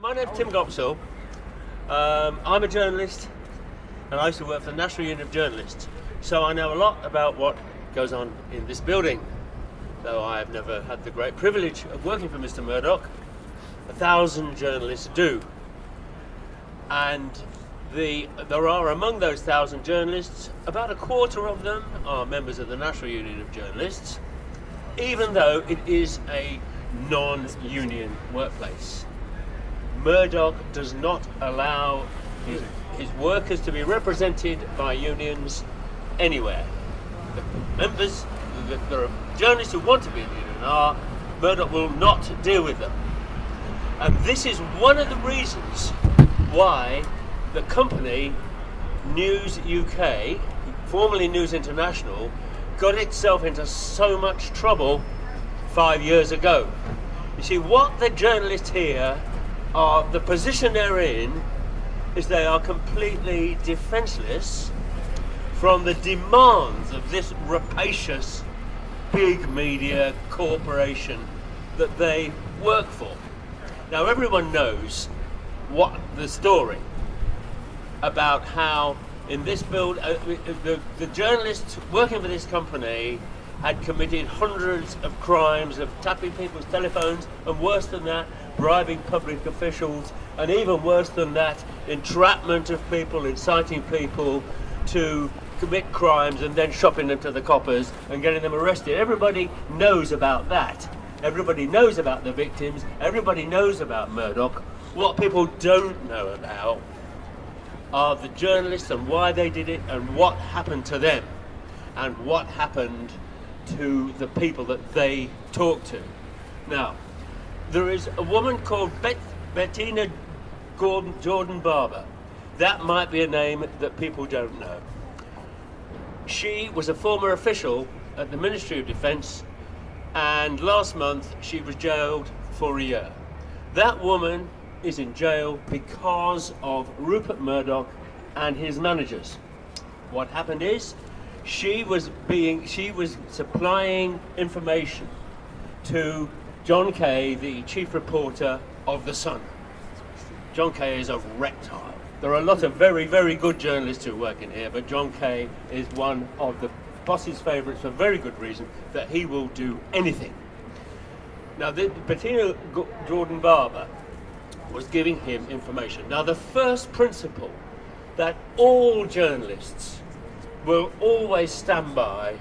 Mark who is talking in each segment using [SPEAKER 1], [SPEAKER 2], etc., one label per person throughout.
[SPEAKER 1] My name's Tim Gopsill. I'm a journalist and I used to work for the National Union of Journalists. So I know a lot about what goes on in this building. Though I have never had the great privilege of working for Mr. Murdoch, 1,000 journalists do. And there are among those 1,000 journalists, about a quarter of them are members of the National Union of Journalists, even though it is a non-union workplace. Murdoch does not allow his workers to be represented by unions anywhere. There are journalists who want to be in the union, Murdoch will not deal with them. And this is one of the reasons why the company News UK, formerly News International, got itself into so much trouble 5 years ago. You see, what the journalists here are, the position they're in, is they are completely defenseless from the demands of this rapacious big media corporation that they work for. Now everyone knows what the story about how in this build the journalists working for this company had committed hundreds of crimes of tapping people's telephones, and worse than that, bribing public officials, and even worse than that, entrapment of people, inciting people to commit crimes and then shopping them to the coppers and getting them arrested. Everybody knows about that. Everybody knows about the victims. Everybody knows about Murdoch. What people don't know about are the journalists and why they did it and what happened to them and what happened to the people that they talked to. Now, there is a woman called Bettina Jordan Barber. That might be a name that people don't know. She was a former official at the Ministry of Defence, and last month she was jailed for a year. That woman is in jail because of Rupert Murdoch and his managers. What happened is she was supplying information to John Kay, the chief reporter of The Sun. John Kay is a reptile. There are a lot of very, very good journalists who work in here, but John Kay is one of the boss's favourites for very good reason, that he will do anything. Now, Bettina Jordan Barber was giving him information. Now, the first principle that all journalists will always stand by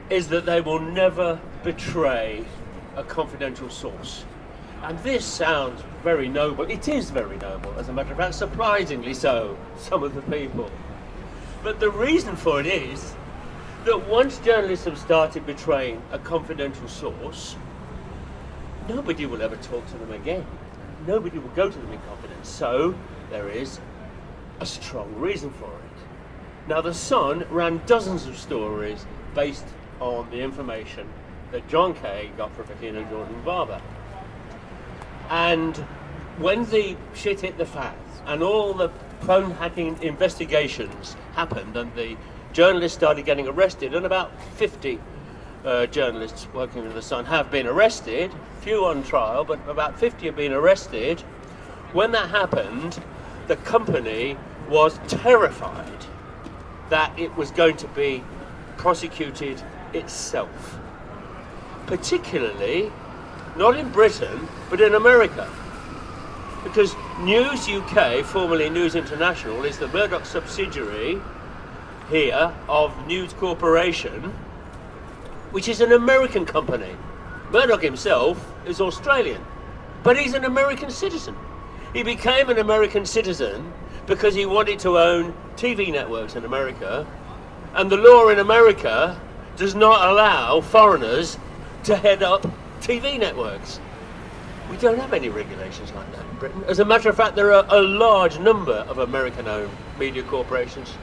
[SPEAKER 1] is that they will never betray a confidential source. And this sounds very noble. It is very noble, as a matter of fact, surprisingly so, some of the people. But the reason for it is that once journalists have started betraying a confidential source, nobody will ever talk to them again. Nobody will go to them in confidence. So there is a strong reason for it. Now, The Sun ran dozens of stories based on the information that John Kay got from Bettina Jordan Barber. And when the shit hit the fan and all the phone hacking investigations happened and the journalists started getting arrested, and about 50 journalists working for The Sun have been arrested, few on trial, but about 50 have been arrested. When that happened, the company was terrified that it was going to be prosecuted itself. Particularly, not in Britain, but in America. Because News UK, formerly News International, is the Murdoch subsidiary here of News Corporation, which is an American company. Murdoch himself is Australian, but he's an American citizen. He became an American citizen because he wanted to own TV networks in America, and the law in America does not allow foreigners to head up TV networks. We don't have any regulations like that in Britain. As a matter of fact, there are a large number of American-owned media corporations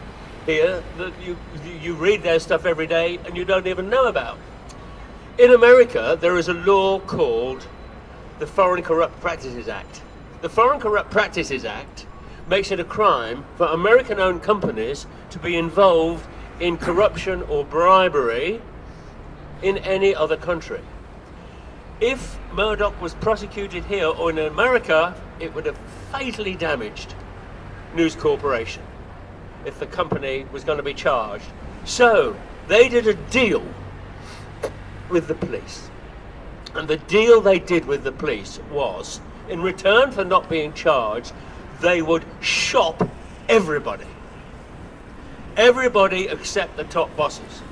[SPEAKER 1] here that you read their stuff every day and you don't even know about. In America, there is a law called the Foreign Corrupt Practices Act. The Foreign Corrupt Practices Act makes it a crime for American-owned companies to be involved in corruption or bribery in any other country. If Murdoch was prosecuted here or in America, it would have fatally damaged News Corporation if the company was going to be charged. So they did a deal with the police. And the deal they did with the police was, in return for not being charged, they would shop everybody. Everybody except the top bosses.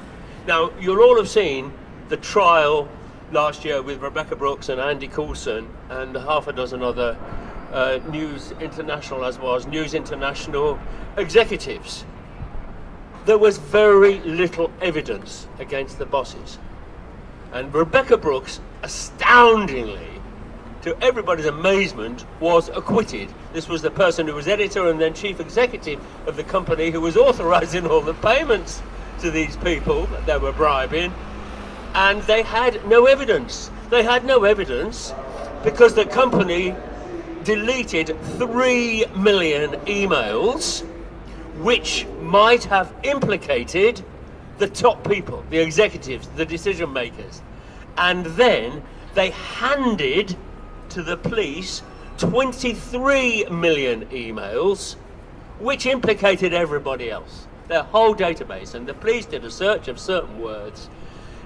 [SPEAKER 1] Now, you'll all have seen the trial last year with Rebecca Brooks and Andy Coulson and half a dozen other News International executives. There was very little evidence against the bosses. And Rebecca Brooks, astoundingly, to everybody's amazement, was acquitted. This was the person who was editor and then chief executive of the company who was authorising all the payments to these people that they were bribing. And they had no evidence. They had no evidence because the company deleted 3 million emails which might have implicated the top people, the executives, the decision makers. And then they handed to the police 23 million emails which implicated everybody else, their whole database. And the police did a search of certain words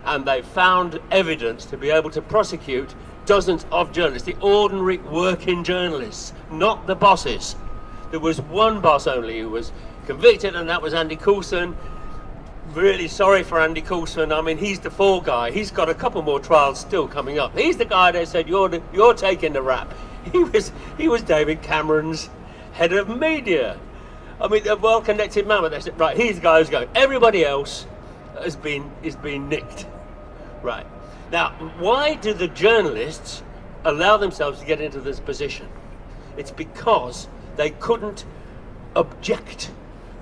[SPEAKER 1] and they found evidence to be able to prosecute dozens of journalists, the ordinary working journalists, not the bosses. There was one boss only who was convicted, and that was Andy Coulson. Really sorry for Andy Coulson. I mean, he's the fall guy. He's got a couple more trials still coming up. He's the guy that said, you're taking the rap. He was David Cameron's head of media. I mean, a well-connected man. But they said, right, he's the guy who's going. Everybody else is being nicked. Right. Now, why do the journalists allow themselves to get into this position? It's because they couldn't object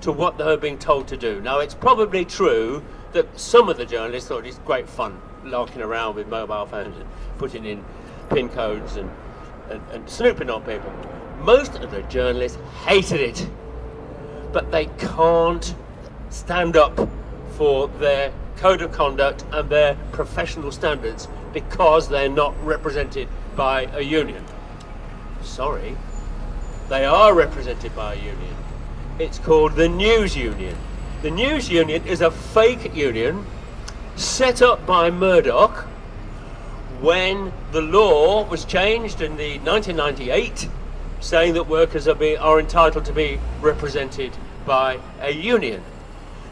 [SPEAKER 1] to what they were being told to do. Now, it's probably true that some of the journalists thought it's great fun larking around with mobile phones and putting in PIN codes and snooping on people. Most of the journalists hated it, but they can't stand up for their code of conduct and their professional standards because they're not represented by a union. Sorry, they are represented by a union. It's called the News Union. The News Union is a fake union set up by Murdoch when the law was changed in the 1998, saying that workers are entitled to be represented by a union.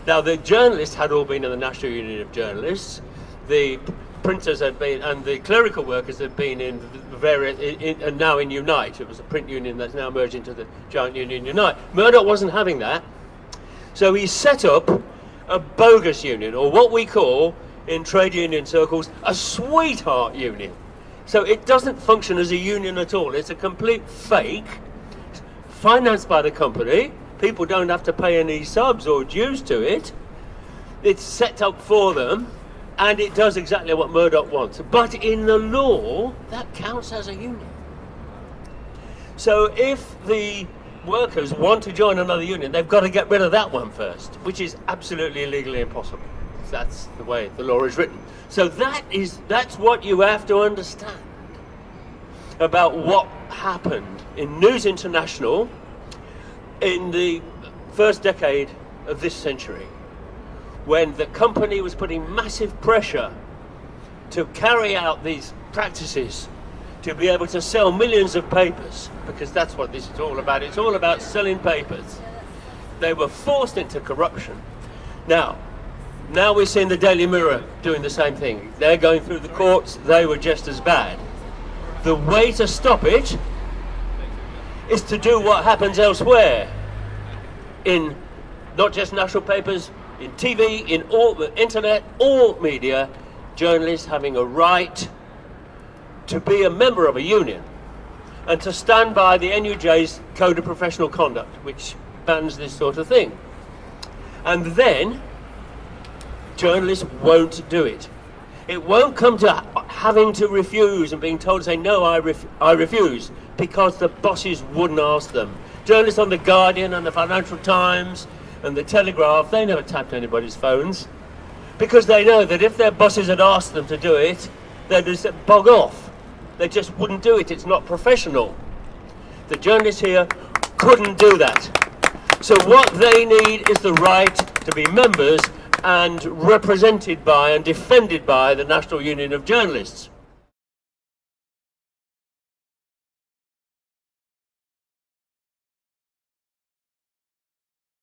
[SPEAKER 1] Now, the journalists had all been in the National Union of Journalists. The printers had been, and the clerical workers had been in various, and now in Unite. It was a print union that's now merged into the giant union Unite. Murdoch wasn't having that, so he set up a bogus union, or what we call in trade union circles a sweetheart union. So it doesn't function as a union at all. It's a complete fake, financed by the company. People don't have to pay any subs or dues to it. It's set up for them, and it does exactly what Murdoch wants. But in the law, that counts as a union. So if the workers want to join another union, they've got to get rid of that one first, which is absolutely legally impossible. That's the way the law is written. So that's what you have to understand about what happened in News International in the first decade of this century, when the company was putting massive pressure to carry out these practices to be able to sell millions of papers, because that's what this is all about. It's all about selling papers. They were forced into corruption. Now we're seeing the Daily Mirror doing the same thing. They're going through the courts. They were just as bad. The way to stop it is to do what happens elsewhere, in not just national papers, in TV, in all the internet, all media, journalists having a right to be a member of a union and to stand by the NUJ's Code of Professional Conduct, which bans this sort of thing. And then journalists won't do it. It won't come to having to refuse and being told to say, no, I refuse, because the bosses wouldn't ask them. Journalists on The Guardian and the Financial Times and the Telegraph, they never tapped anybody's phones, because they know that if their bosses had asked them to do it, they'd just bog off. They just wouldn't do it. It's not professional. The journalists here couldn't do that. So what they need is the right to be members and represented by and defended by the National Union of Journalists.